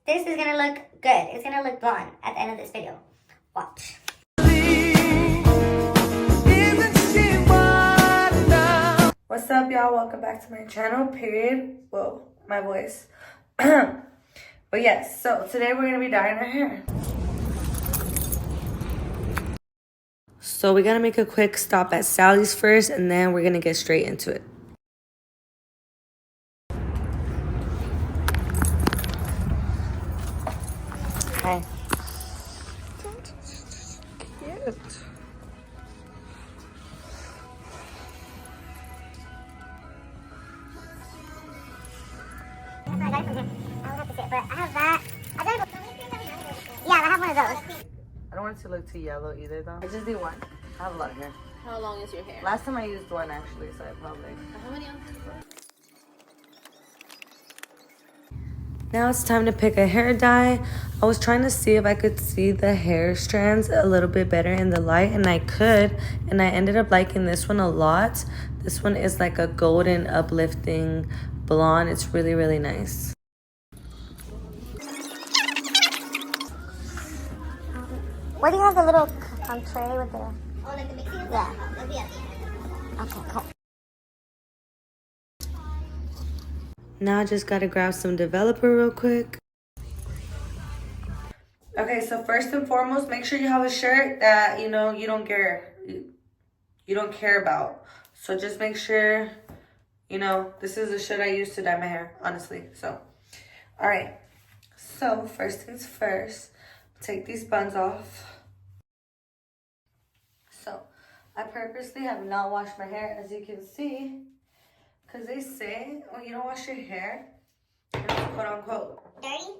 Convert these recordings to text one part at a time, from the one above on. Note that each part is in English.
This is gonna look good. It's gonna look blonde at the end of this video. Watch. What's up, y'all? Welcome back to my channel, period. Whoa, my voice. But yes, so today we're gonna be dyeing our hair. So we gotta make a quick stop at Sally's first, and then we're gonna get straight into it. Hi. Cute. I got it from him. I don't have to say it, but I have that. Yeah, I have one of those. I don't want it to look too yellow either, though. I just need one. I have a lot of hair. How long is your hair? Last time I used one, actually, so I probably... How many ounces? Now it's time to pick a hair dye. I was trying to see if I could see the hair strands a little bit better in the light, and I could, and I ended up liking this one a lot. This one is like a golden uplifting blonde. It's really, really nice. Where do you have the little tray with the... Oh, like the mixing? Yeah. Okay, cool. Now I just gotta grab some developer real quick. Okay, so first and foremost, make sure you have a shirt that, you know, you don't care about. So just make sure, you know, this is the shirt I use to dye my hair, honestly. So, all right. So first things first, take these buns off. So I purposely have not washed my hair, as you can see, because they say when you don't wash your hair, it's quote unquote Dirty?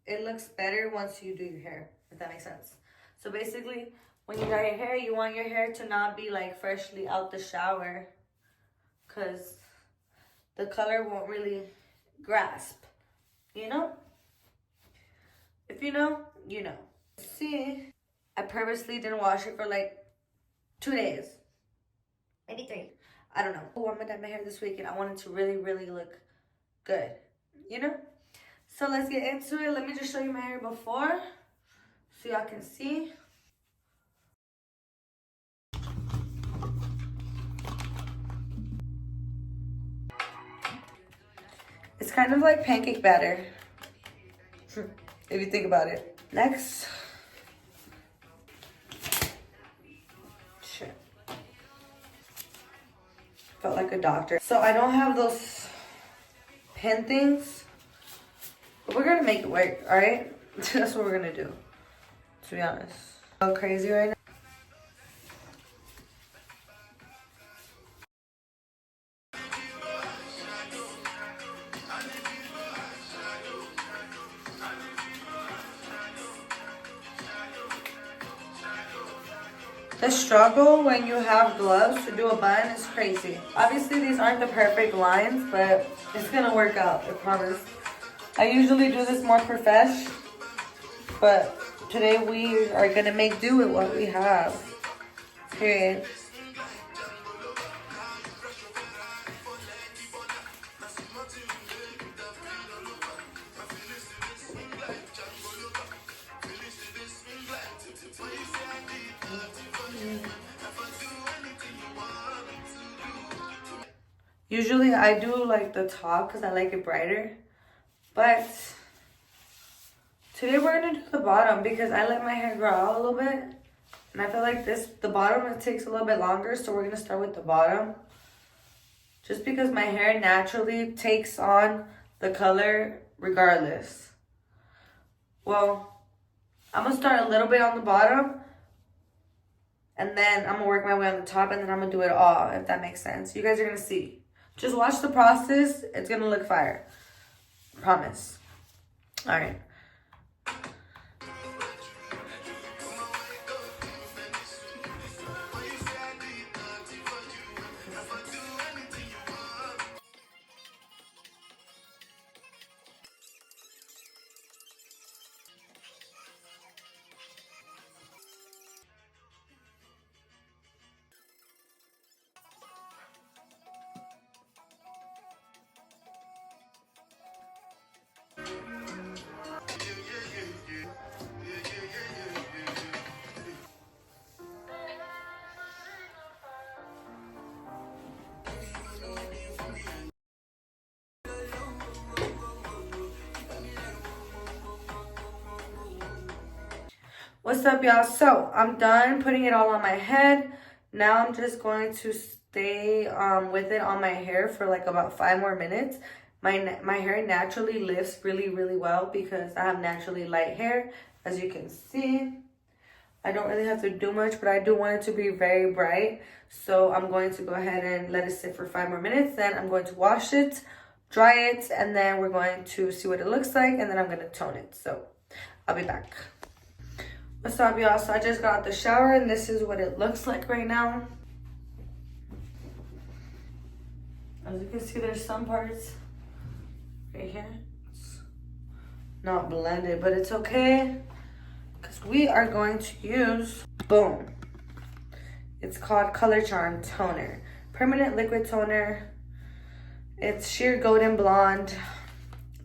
It looks better once you do your hair, if that makes sense. So basically, when you dye your hair, you want your hair to not be like freshly out the shower, because the color won't really grasp, you know? If you know, you know. See, I purposely didn't wash it for like 2 days. Maybe 3. I don't know. Oh, I'm gonna dye my hair this week and I want it to really, really look good, you know? So let's get into it. Let me just show you my hair before so y'all can see. It's kind of like pancake batter, if you think about it. Next. Shit. Felt like a doctor. So I don't have those pen things, but we're gonna make it work, all right? That's what we're gonna do, to be honest. I'm crazy right now. The struggle when you have gloves to do a bun is crazy. Obviously, these aren't the perfect lines, but it's gonna work out, I promise. I usually do this more profesh, but today we are gonna make do with what we have. Period. Usually I do like the top because I like it brighter, but today we're gonna do the bottom because I let my hair grow out a little bit, and I feel like the bottom, it takes a little bit longer, so we're gonna start with the bottom just because my hair naturally takes on the color regardless. Well, I'm gonna start a little bit on the bottom, and then I'm gonna work my way on the top, and then I'm gonna do it all, if that makes sense. You guys are gonna see. Just watch the process. It's gonna look fire. Promise. All right. What's up, y'all? So I'm done putting it all on my head. Now I'm just going to stay with it on my hair for like about 5 more minutes. My hair naturally lifts really well because I have naturally light hair, as you can see. I don't really have to do much, but I do want it to be very bright. So I'm going to go ahead and let it sit for 5 more minutes. Then I'm going to wash it, dry it, and then we're going to see what it looks like, and then I'm going to tone it. So I'll be back. What's up, y'all? So I just got out the shower, and this is what it looks like right now. As you can see, there's some parts right here. It's not blended, but it's okay. Because we are going to use, boom. It's called Color Charm Toner. Permanent Liquid Toner. It's Sheer Golden Blonde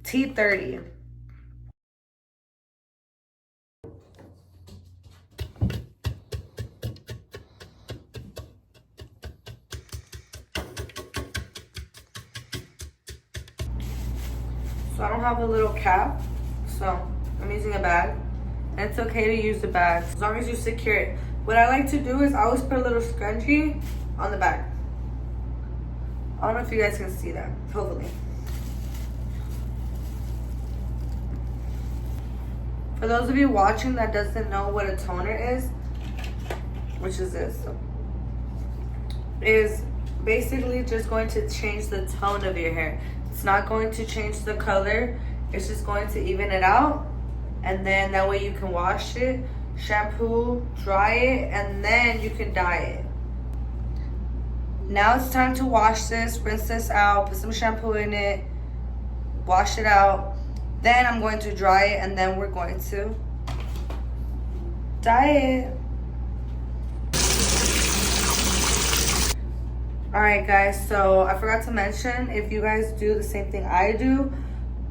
T30. So I don't have a little cap, so I'm using a bag. And it's okay to use the bag as long as you secure it. What I like to do is I always put a little scrunchie on the bag. I don't know if you guys can see that, hopefully. For those of you watching that doesn't know what a toner is, which is this, is basically just going to change the tone of your hair. It's not going to change the color. It's just going to even it out. And then that way you can wash it, shampoo, dry it, and then you can dye it. Now it's time to wash this, rinse this out, put some shampoo in it, wash it out. Then I'm going to dry it, and then we're going to dye it. Alright guys, so I forgot to mention, if you guys do the same thing I do,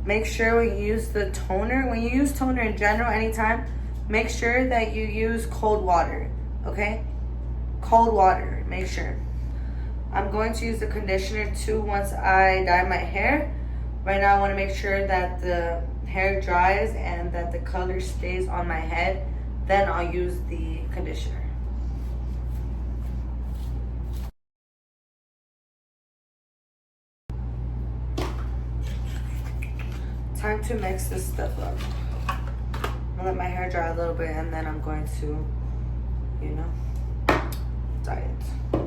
make sure when you use the toner, when you use toner in general anytime, make sure that you use cold water, okay? Cold water, make sure. I'm going to use the conditioner too once I dye my hair. Right now I want to make sure that the hair dries and that the color stays on my head. Then I'll use the conditioner. Time to mix this stuff up. I'm gonna let my hair dry a little bit and then I'm going to, you know, dye it.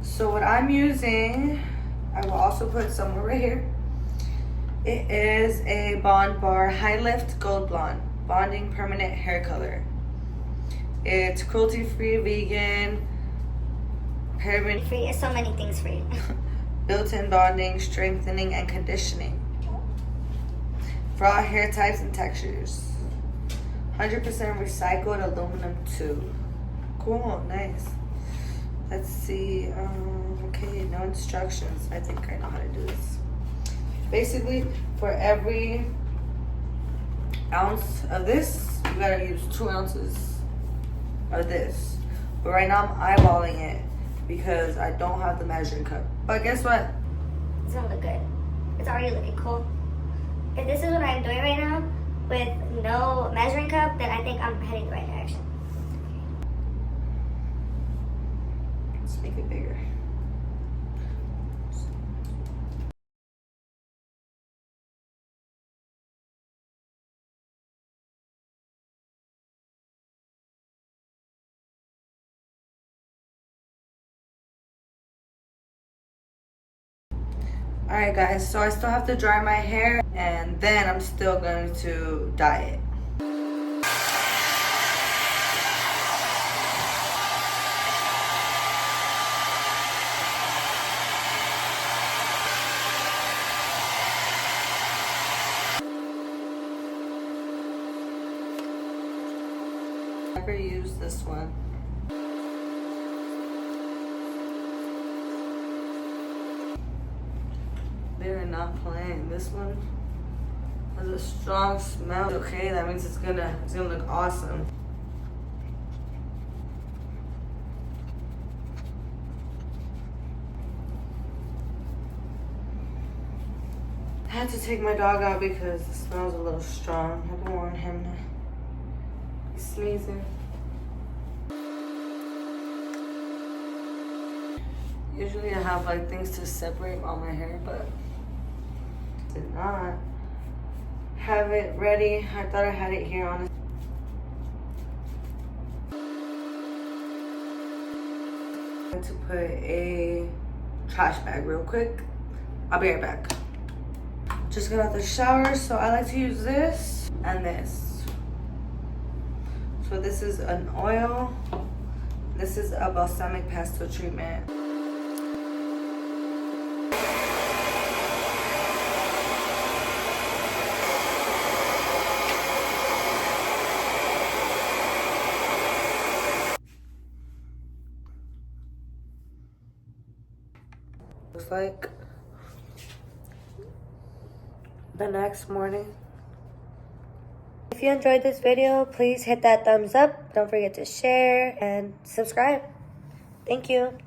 So what I'm using, I will also put somewhere right here. It is a Bond Bar High Lift Gold Blonde Bonding Permanent Hair Color. It's cruelty-free, vegan, paraben Free. It's so many things free. built-in bonding, strengthening, and conditioning for all hair types and textures. 100% recycled aluminum tube. Cool, nice. Let's see. Okay, no instructions. I think I know how to do this. Basically, for every ounce of this, you gotta use 2 ounces of this. But right now I'm eyeballing it because I don't have the measuring cup. But guess what? It's gonna look good. It's already looking cool. If this is what I'm doing right now with no measuring cup, then I think I'm heading the right direction. Let's make it bigger. Alright guys, so I still have to dry my hair and then I'm still going to dye it. Never use this one. They're not playing. This one has a strong smell. Okay, that means it's gonna look awesome. I had to take my dog out because the smell's a little strong. I don't want him Sneezing. Usually I have like things to separate all my hair, but did not have it ready. I thought I had it here on. I'm going to put a trash bag real quick. I'll be right back. Just got out the shower, so I like to use this and this. So this is an oil. This is a balsamic pastel treatment. Looks like the next morning. If you enjoyed this video, please hit that thumbs up. Don't forget to share and subscribe. Thank you.